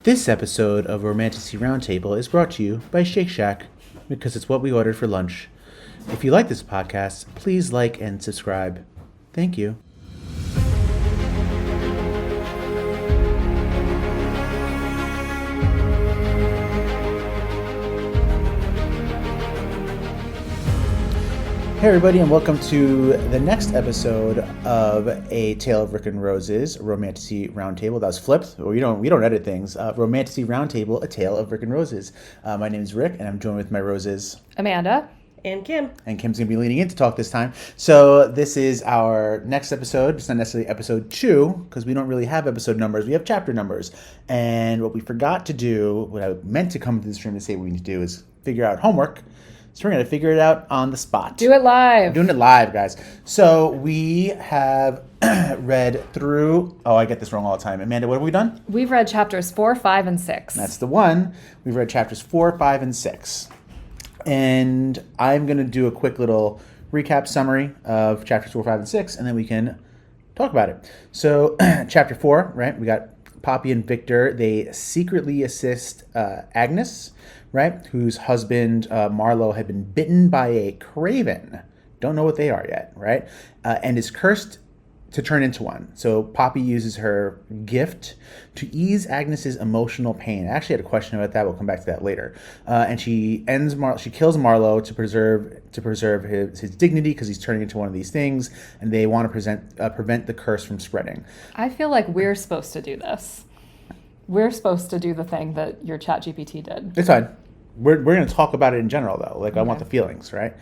This episode of Romantasy Roundtable is brought to you by Shake Shack because it's what we ordered for lunch. If you like this podcast, please like and subscribe. Thank you. Hey everybody, and welcome to the next episode of A Tale of Rick and Rose's Romantasy Roundtable. That was flipped. We don't edit things. Romantasy Roundtable, A Tale of Rick and Rose's. My name is Rick, and I'm joined with my roses, Amanda. And Kim. And Kim's going to be leading in to talk this time. So this is our next episode. It's not necessarily episode 2, because we don't really have episode numbers. We have chapter numbers. And what we forgot to do, what I meant to come to the stream to say what we need to do, is figure out homework. So we're going to figure it out on the spot. Do it live. I'm doing it live, guys. So we have read through... Oh, I get this wrong all the time. Amanda, what have we done? We've read chapters 4, 5, and 6. That's the one. We've read chapters 4, 5, and 6. And I'm going to do a quick little recap summary of chapters 4, 5, and 6, and then we can talk about it. So chapter 4, right? We got Poppy and Victor. They secretly assist Agnes, right, whose husband, Marlowe, had been bitten by a craven. Don't know what they are yet, right? And is cursed to turn into one. So Poppy uses her gift to ease Agnes's emotional pain. I actually had a question about that. We'll come back to that later. And she kills Marlowe to preserve his dignity because he's turning into one of these things, and they want to prevent the curse from spreading. I feel like we're supposed to do this. We're supposed to do the thing that your ChatGPT did. It's fine. We're going to talk about it in general, though. Like, okay. I want the feelings, right?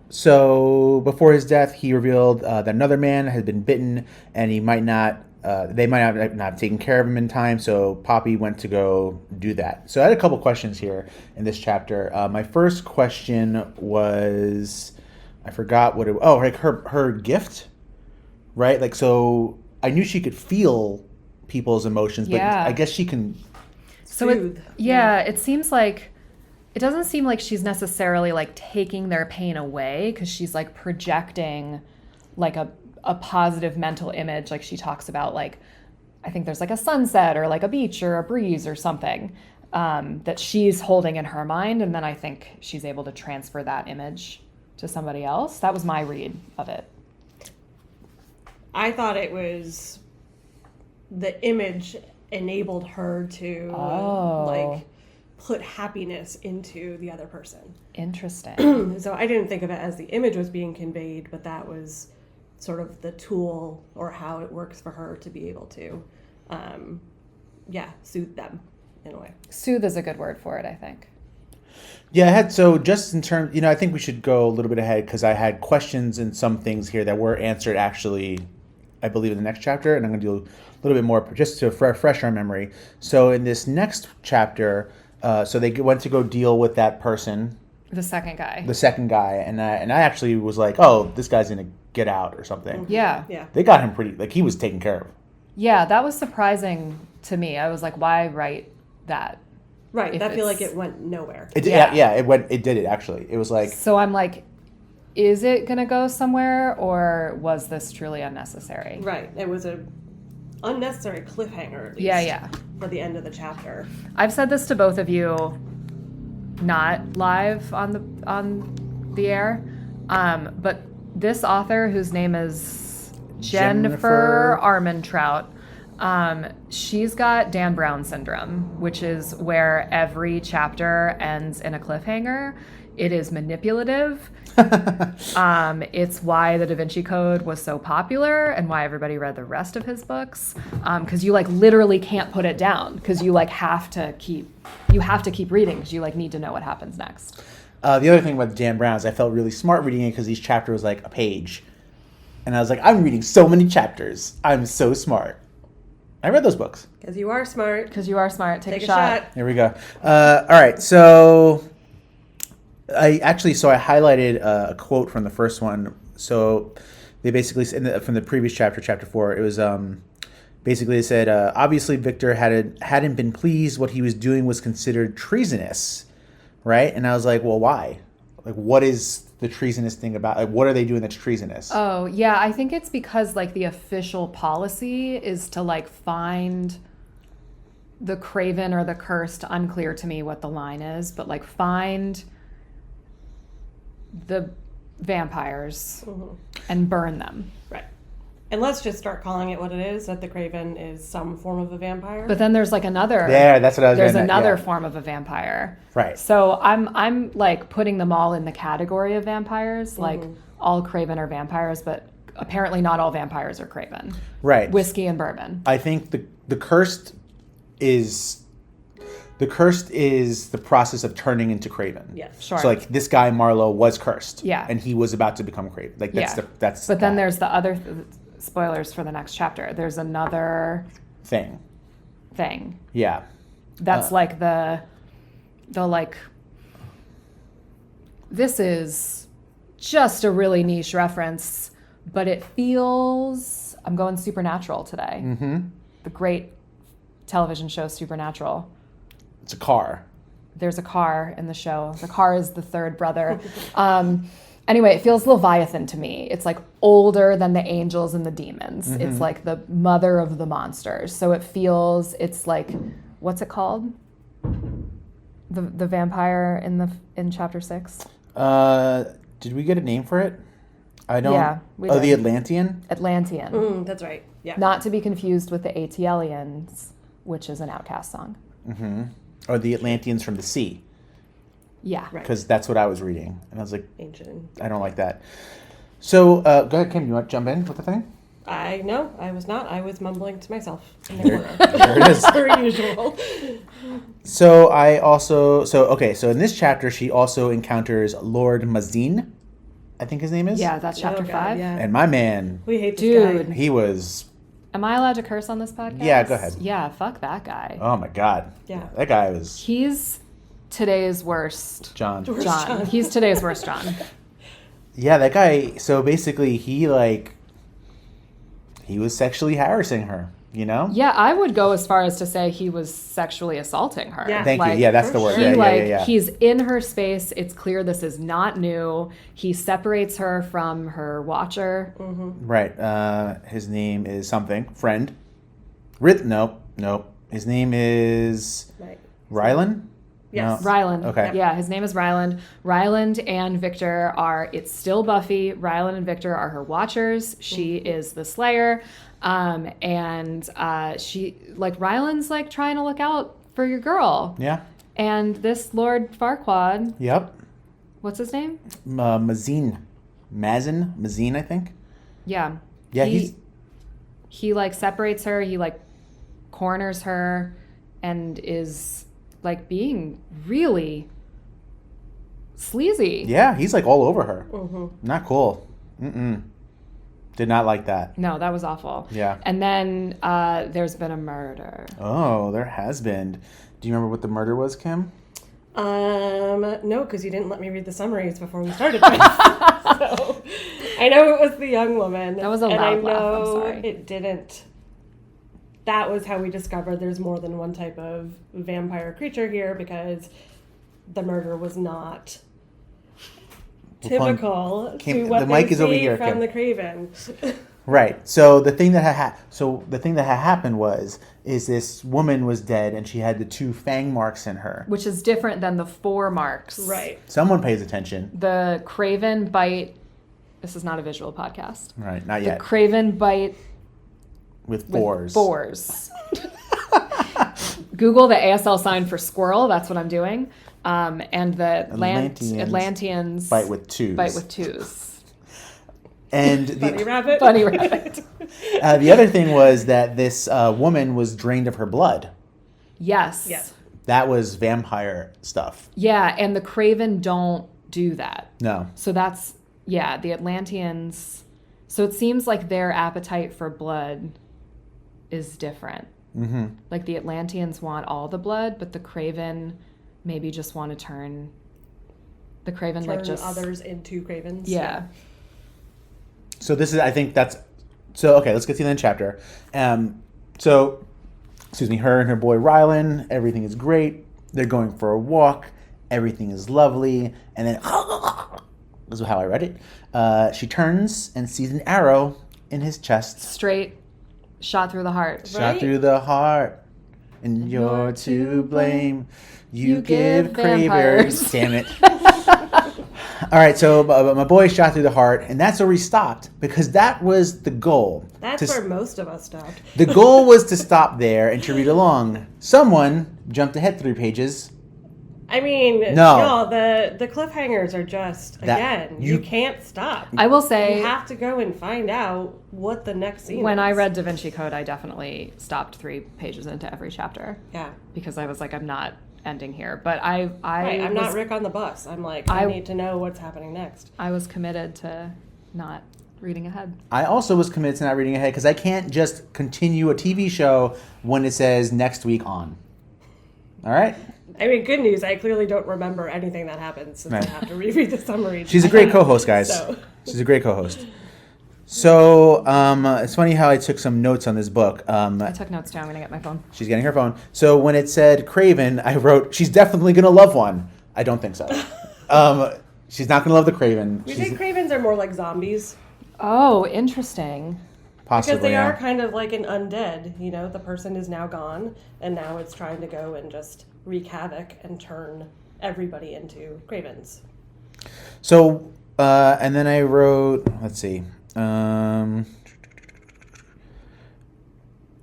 So before his death, he revealed that another man had been bitten, and they might not have taken care of him in time. So Poppy went to go do that. So I had a couple questions here in this chapter. My first question was, I forgot what it. Oh, like her gift, right? Like, so I knew she could feel people's emotions, but I guess she can. So it seems like. It doesn't seem like she's necessarily like taking their pain away, because she's like projecting like a positive mental image. Like she talks about, like, I think there's like a sunset or like a beach or a breeze or something that she's holding in her mind. And then I think she's able to transfer that image to somebody else. That was my read of it. I thought it was the image enabled her to like put happiness into the other person. Interesting. So I didn't think of it as the image was being conveyed, but that was sort of the tool or how it works for her to be able to, soothe them in a way. Soothe is a good word for it, I think. Yeah, so just in terms, I think we should go a little bit ahead because I had questions and some things here that were answered actually, I believe, in the next chapter, and I'm going to do a little bit more just to refresh our memory. So in this next chapter, so they went to go deal with that person. The second guy, and I actually was like, oh, this guy's going to get out or something. Yeah. They got him pretty, like, he was taken care of. Yeah, that was surprising to me. I was like, why write that? Right, I feel like it went nowhere. It did it actually. It was like... So I'm like, is it going to go somewhere, or was this truly unnecessary? Right, it was a unnecessary cliffhanger, at least. Yeah. For the end of the chapter. I've said this to both of you, not live on the air, but this author, whose name is Jennifer Armentrout, she's got Dan Brown syndrome, which is where every chapter ends in a cliffhanger. It is manipulative. It's why the Da Vinci Code was so popular and why everybody read the rest of his books. Because you like literally can't put it down, because you like have to keep reading, because you like need to know what happens next. The other thing about Dan Brown is I felt really smart reading it because each chapter was like a page. And I was like, I'm reading so many chapters. I'm so smart. I read those books. Because you are smart. Take a shot. Here we go. All right, so... I highlighted a quote from the first one. So they basically said from the previous chapter, chapter 4, it was basically they said, obviously Victor hadn't been pleased. What he was doing was considered treasonous, right? And I was like, well, why? Like, what is the treasonous thing about? Like, what are they doing that's treasonous? Oh, yeah, I think it's because like the official policy is to like find the craven or the cursed, unclear to me what the line is, but like find the vampires and burn them. Right. And let's just start calling it what it is, that the craven is some form of a vampire. But then there's like another. Yeah, that's what I was There's getting at, another yeah. form of a vampire. Right. So I'm like putting them all in the category of vampires. Like all craven are vampires, but apparently not all vampires are craven. Right. Whiskey and bourbon. I think the cursed is the process of turning into craven. Yes. Sure. So like this guy Marlowe was cursed. Yeah. And he was about to become craven. Like that's Yeah. that's. But then that there's the other spoilers for the next chapter. There's another thing. thing. Yeah. That's like the like, this is just a really niche reference, but it feels, I'm going Supernatural today. Mm-hmm. The great television show Supernatural. It's a car. There's a car in the show. The car is the third brother. Anyway, it feels Leviathan to me. It's like older than the angels and the demons. Mm-hmm. It's like the mother of the monsters. So it feels, it's like, what's it called? The vampire in chapter 6? Did we get a name for it? I don't. Yeah, we the did. Atlantean? Atlantean. That's right. Yeah. Not to be confused with the ATLians, which is an Outcast song. Mm-hmm. Or the Atlanteans from the sea. Yeah. Right. Because that's what I was reading. And I was like, Ancient. I don't like that. So, go ahead, Kim. You want to jump in with the thing? No, I was not. I was mumbling to myself in the There, corner. there it is. Per usual. So so in this chapter, she also encounters Lord Mazin, I think his name is. Yeah, that's chapter Oh, God, 5. yeah. And my man, We hate this Dude. guy. he was, Am I allowed to curse on this podcast? Yeah, go ahead. Yeah, fuck that guy. oh my God. Yeah. That guy was He's today's worst John. Worst John. John. He's today's worst John. Yeah, that guy, so basically he was sexually harassing her, you know? Yeah, I would go as far as to say he was sexually assaulting her. Yeah. Thank Like, you. Yeah, that's for the word. sure. He Yeah. he's in her space. It's clear this is not new. He separates her from her watcher. Right. His name is something. Friend. Nope. His name is Right. Rylan? Yes. No. Ryland. Okay. Yeah, his name is Ryland. Ryland and Victor it's still Buffy. Ryland and Victor are her watchers. She is the Slayer. She, like, Ryland's, like, trying to look out for your girl. Yeah. And this Lord Farquaad, Yep. what's his name? Mazin, I think. Yeah. Yeah, he's He, like, separates her. He, like, corners her and is, like, being really sleazy. yeah, he's like all over her. Mm-hmm. Not cool. Did not like that. No, that was awful. Yeah. And then there's been a murder. Oh, there has been. Do you remember what the murder was, Kim? No, because you didn't let me read the summaries before we started. So I know it was the young woman. That was a and loud I laugh, I'm know sorry. it didn't. That was how we discovered there's more than one type of vampire creature here, because the murder was not typical Kim, to what the they mic is over see here, from Kim. the Craven. Right. So the thing that had happened is this woman was dead and she had the 2 fang marks in her. Which is different than the 4 marks. Right. Someone pays attention. The Craven bite. This is not a visual podcast. Right. Not The yet. Craven bite With with 4s. 4s. Google the ASL sign for squirrel. That's what I'm doing. And the Atlanteans Bite with 2s. bite with 2s. And Bunny rabbit. Bunny rabbit. the other thing was that this woman was drained of her blood. Yes. Yeah. That was vampire stuff. Yeah, and the Craven don't do that. No. So that's, yeah, the Atlanteans. So it seems like their appetite for blood is different. Mm-hmm. Like the Atlanteans want all the blood, but the Craven maybe just want to turn the Craven Turn like just others into Cravens. Yeah. So this is, I think that's, so okay, let's get to the end chapter. So, excuse me, her and her boy Rylan, everything is great. They're going for a walk. Everything is lovely. And then, this is how I read it. She turns and sees an arrow in his chest. straight shot through the heart. Shot Right? through the heart. and you're to blame. You give give cravers. vampires. Damn it. All right, so my boy shot through the heart, and that's where we stopped because that was the goal. That's where most of us stopped. The goal was to stop there and to read along. Someone jumped ahead 3 pages. I mean, No. the cliffhangers are just, again, you can't stop. I will say, You have to go and find out what the next scene when is. I read Da Vinci Code, I definitely stopped 3 pages into every chapter. Yeah. Because I was like, I'm not ending here. But Right, I'm was, not Rick on the bus. I'm like, I need to know what's happening next. I was committed to not reading ahead. I also was committed to not reading ahead because I can't just continue a TV show when it says next week on. All right? I mean, good news. I clearly don't remember anything that happens since I have to reread the summary. She's a great co-host, guys. So. She's a great co-host. So it's funny how I took some notes on this book. I took notes too. I'm going to get my phone. She's getting her phone. So when it said Craven, I wrote, she's definitely going to love one. I don't think so. She's not going to love the Craven. You think cravens are more like zombies? Oh, interesting. Possibly, Because they yeah. are kind of like an undead. You know, the person is now gone, and now it's trying to go and just wreak havoc and turn everybody into cravens. So, and then I wrote, let's see. But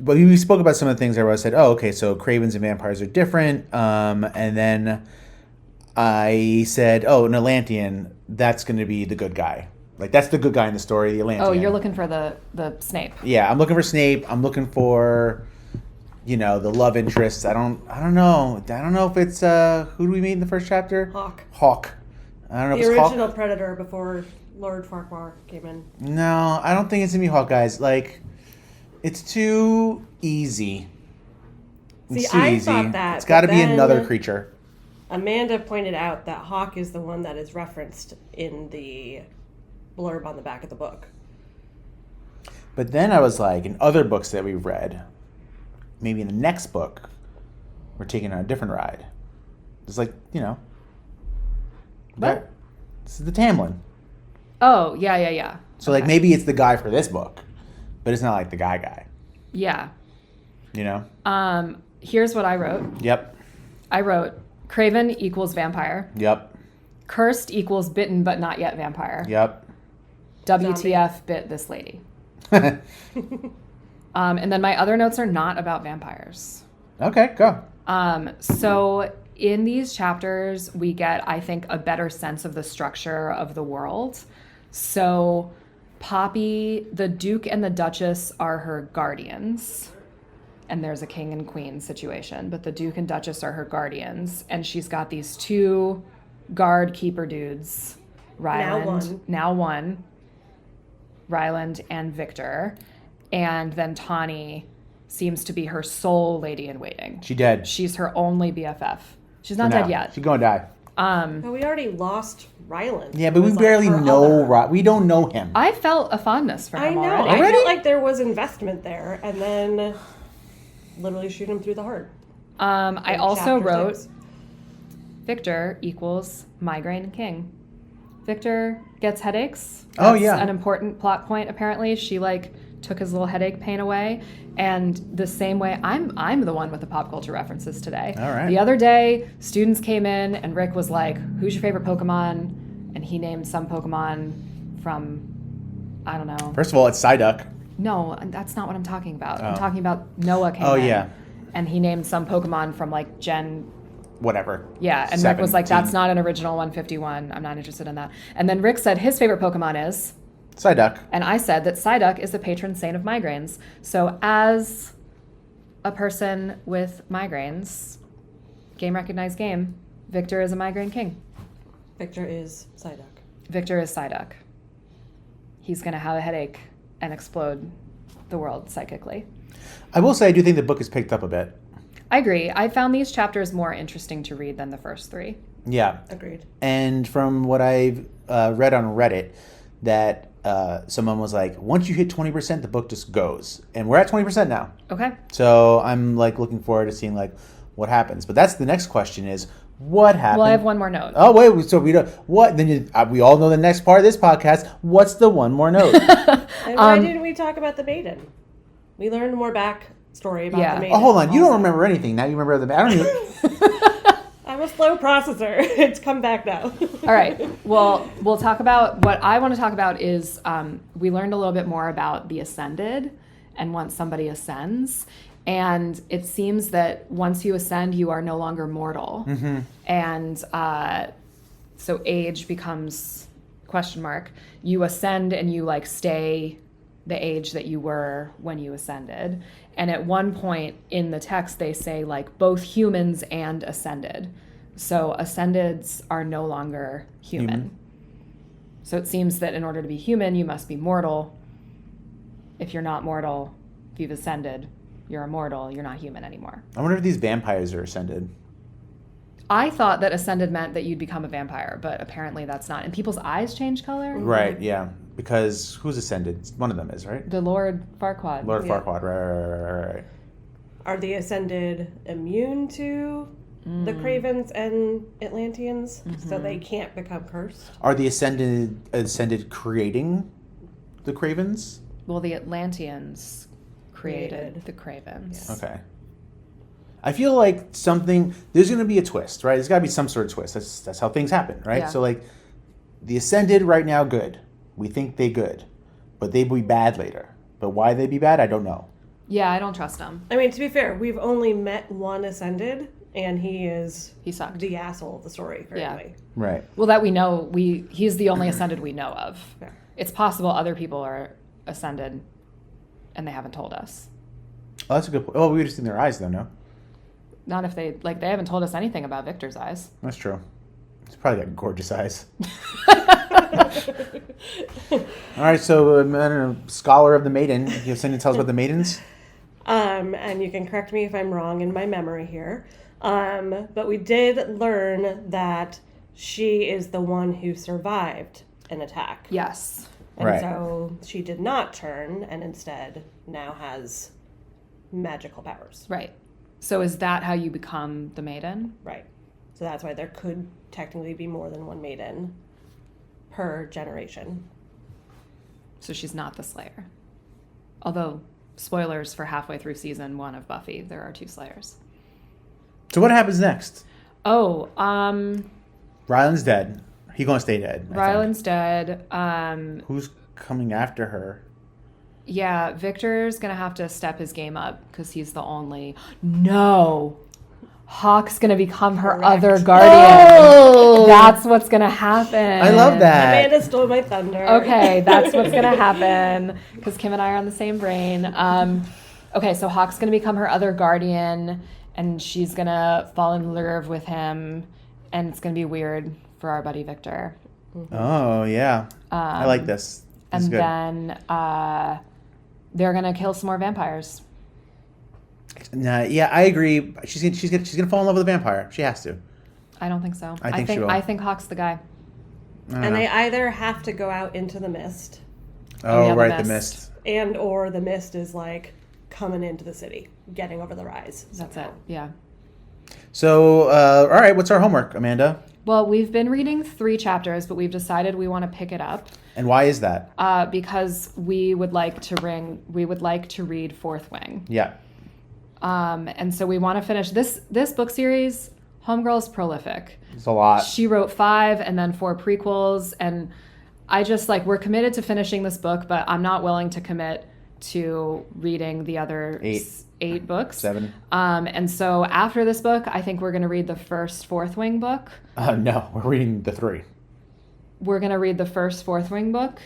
we spoke about some of the things where I said, oh, okay, so cravens and vampires are different. And then I said, oh, an Atlantean, that's going to be the good guy. Like, that's the good guy in the story, the Atlantean. Oh, you're looking for the Snape. Yeah, I'm looking for Snape. I'm looking for, the love interest. I don't know. I don't know if it's, who do we meet in the first chapter? Hawk. I don't know if The it's Hawk. original Predator before Lord Farquhar came in. No, I don't think it's going to be Hawk, guys. Like, it's too easy. It's too easy. Thought that. It's got to but be then another creature. Amanda pointed out that Hawk is the one that is referenced in the blurb on the back of the book. But then I was like, in other books that we've read, maybe in the next book, we're taking on a different ride. It's like, What? This is the Tamlin. Oh, yeah. So, like, maybe it's the guy for this book, but it's not like the guy. Yeah. Here's what I wrote. Yep. I wrote, Craven equals vampire. Yep. Cursed equals bitten but not yet vampire. Yep. WTF bit this lady. And then my other notes are not about vampires. Okay, go. So in these chapters, we get, I think, a better sense of the structure of the world. So Poppy, the Duke and the Duchess are her guardians. And there's a king and queen situation. But the Duke and Duchess are her guardians. And she's got these 2 guard keeper dudes. Now one. Ryland and Victor. And then Tawny seems to be her sole lady in waiting. She dead. She's her only BFF. She's not dead yet. She's gonna die. But we already lost Ryland. Yeah, but we barely know. We don't know him. I felt a fondness for I him know. already. I felt like there was investment there, and then literally shoot him through the heart. I also Chapter wrote 6. Victor equals migraine king. Victor gets headaches. Oh, That's yeah. an important plot point. Apparently, she took his little headache pain away. And the same way, I'm the one with the pop culture references today. All right. The other day, students came in and Rick was like, "Who's your favorite Pokemon?" And he named some Pokemon from, I don't know. First of all, it's Psyduck. No, that's not what I'm talking about. Oh. I'm talking about Noah came in. Oh, yeah. And he named some Pokemon from Gen. Whatever. Yeah, and Rick was like, 17. that's not an original 151. I'm not interested in that. And then Rick said his favorite Pokemon is... Psyduck. And I said that Psyduck is the patron saint of migraines. So as a person with migraines, game recognized game, Victor is a migraine king. Victor is Psyduck. Victor is Psyduck. He's going to have a headache and explode the world psychically. I will say I do think the book is picked up a bit. I agree. I found these chapters more interesting to read than the first 3. Yeah. Agreed. And from what I've read on Reddit, that someone was like, once you hit 20%, the book just goes. And we're at 20% now. Okay. So I'm looking forward to seeing what happens. But that's the next question is, what happened? Well, I have one more note. Oh, wait. So we don't... What? Then we all know the next part of this podcast. What's the one more note? And why didn't we talk about the maiden? We learned more story about Yeah. the maiden. Oh, hold on. You don't also. remember anything. Now you remember the... I don't even... I'm a slow processor. It's come back now. All right. Well, we'll talk about what I want to talk about is we learned a little bit more about the ascended and once somebody ascends. And it seems that once you ascend, you are no longer mortal. Mm-hmm. And so age becomes question mark. You ascend and you like stay the age that you were when you ascended. And at one point in the text, they say like both humans and ascended. So ascendeds are no longer human. So it seems that in order to be human, you must be mortal. If you're not mortal, if you've ascended, you're immortal, you're not human anymore. I wonder if these vampires are ascended. I thought that ascended meant that you'd become a vampire, but apparently that's not. And people's eyes change color? Right, yeah. Because who's ascended? One of them is, right? The Lord Farquaad. Lord Yeah. Farquaad, right. Are the ascended immune to the Cravens and Atlanteans, so they can't become cursed? Are the ascended creating the Cravens? Well, the Atlanteans created Created. the Cravens. Okay. I feel like there's going to be a twist, right? There's got to be some sort of twist. That's how things happen, right? Yeah. So like the ascended right now, good. We think they good, but they be bad later. But why they be bad, I don't know. Yeah, I don't trust him. I mean, to be fair, we've only met one ascended, and he sucked. the asshole of the story currently. Right. Well, that we know, he's the only ascended we know of. Yeah. It's possible other people are ascended and they haven't told us. Oh, that's a good point. Oh, we would have seen their eyes though, no? Not if they haven't told us anything about Victor's eyes. That's true. He's probably got gorgeous eyes. All right, so I don't know, scholar of the maiden. You have something to tell us about the maidens? And you can correct me if I'm wrong in my memory here. But we did learn that she is the one who survived an attack. Yes. And Right. so she did not turn and instead now has magical powers. Right. So is that how you become the maiden? Right. So that's why there could technically be more than one maiden per generation. So she's not the Slayer. Although, spoilers for halfway through season 1 of Buffy, there are 2 Slayers. So what happens next? Oh, Ryland's dead. He gonna stay dead. I think. Ryland's dead. Who's coming after her? Yeah, Victor's gonna have to step his game up because he's the only. No, Hawk's gonna become her Correct. other guardian. Oh! That's what's gonna happen. I love that. Amanda stole my thunder. Okay, that's what's gonna happen because Kim and I are on the same brain. Okay, so Hawk's gonna become her other guardian, and she's gonna fall in love with him, and it's gonna be weird for our buddy Victor. Oh yeah, I like this. This is And good. then they're gonna kill some more vampires. Nah, yeah, I agree. She's gonna fall in love with a vampire. She has to. I don't think so. I think she will. I think Hawk's the guy. I don't And know. they either have to go out into the mist, Oh, yeah, the right, the mist. mist. and or the mist is like coming into the city, getting over the rise. That's somehow. it. Yeah. So, all right, what's our homework, Amanda? Well, we've been reading 3 chapters, but we've decided we want to pick it up And why is that? because we would like to read Fourth Wing. Yeah. And so we want to finish this book series. Homegirl's prolific. It's a lot. She wrote 5 and then 4 prequels, and I just we're committed to finishing this book, but I'm not willing to commit to reading the other 8 books. 7. And so after this book, I think we're going to read the first Fourth Wing book. No, we're reading the 3. We're going to read the first Fourth Wing book,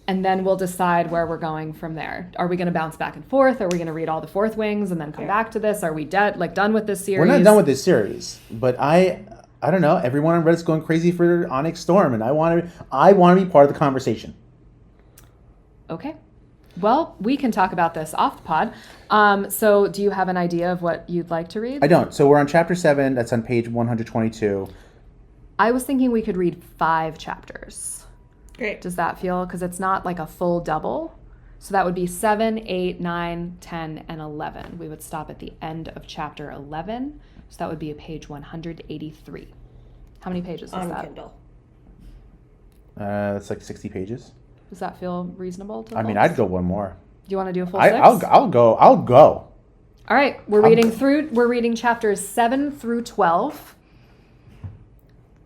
and then we'll decide where we're going from there. Are we going to bounce back and forth? Are we going to read all the Fourth Wings and then come back to this? Are we done with this series? We're not done with this series, but I don't know. Everyone on Reddit's going crazy for Onyx Storm, and I want to be part of the conversation. Okay. Well, we can talk about this off the pod. So do you have an idea of what you'd like to read? I don't. So we're on chapter 7. That's on page 122. I was thinking we could read 5 chapters. Great. Does that feel, because it's not like a full double. So that would be 7, 8, 9, 10, and 11. We would stop at the end of chapter 11. So that would be page 183. How many pages is On that? Kindle. That's like 60 pages. Does that feel reasonable to I mean, folks? I'd go one more. Do you want to do a full I'll 6? go. All right, we're reading chapters 7 through 12.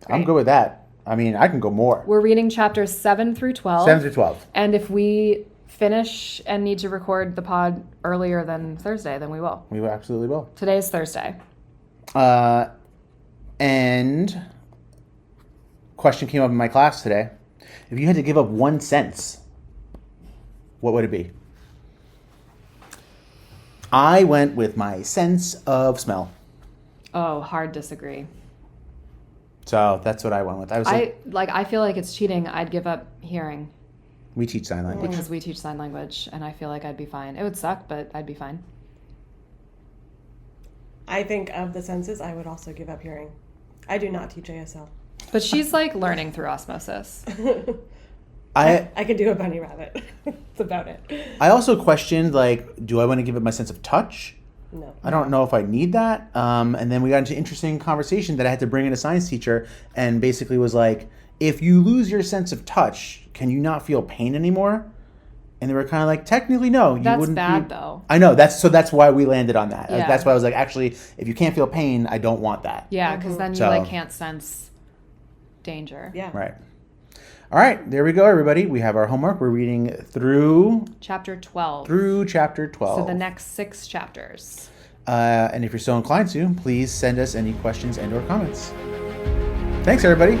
I'm Great. good with that. I mean, I can go more. We're reading chapters 7 through 12. 7 through 12. And if we finish and need to record the pod earlier than Thursday, then we will. We absolutely will. Today is Thursday. And question came up in my class today. If you had to give up one sense, what would it be? I went with my sense of smell. Oh, hard disagree. So that's what I went with. I feel like it's cheating. I'd give up hearing We teach sign language. because we teach sign language, and I feel like I'd be fine. It would suck, but I'd be fine. I think of the senses, I would also give up hearing. I do not teach ASL. But she's like learning through osmosis. I could do a bunny rabbit. That's about it. I also questioned, like, do I want to give up my sense of touch? No. I don't know if I need that. And then we got into interesting conversation that I had to bring in a science teacher, and basically was like, if you lose your sense of touch, can you not feel pain anymore? And they were kind of like, technically, no. You That's wouldn't bad, though. I know. That's why we landed on that. Yeah. That's why I was like, actually, if you can't feel pain, I don't want that. Yeah, because then you So- can't sense danger. Yeah. Right. All right. There we go, everybody. We have our homework. We're reading through Chapter 12. chapter 12. So the next 6 chapters. And if you're so inclined to, please send us any questions and or comments. Thanks, everybody.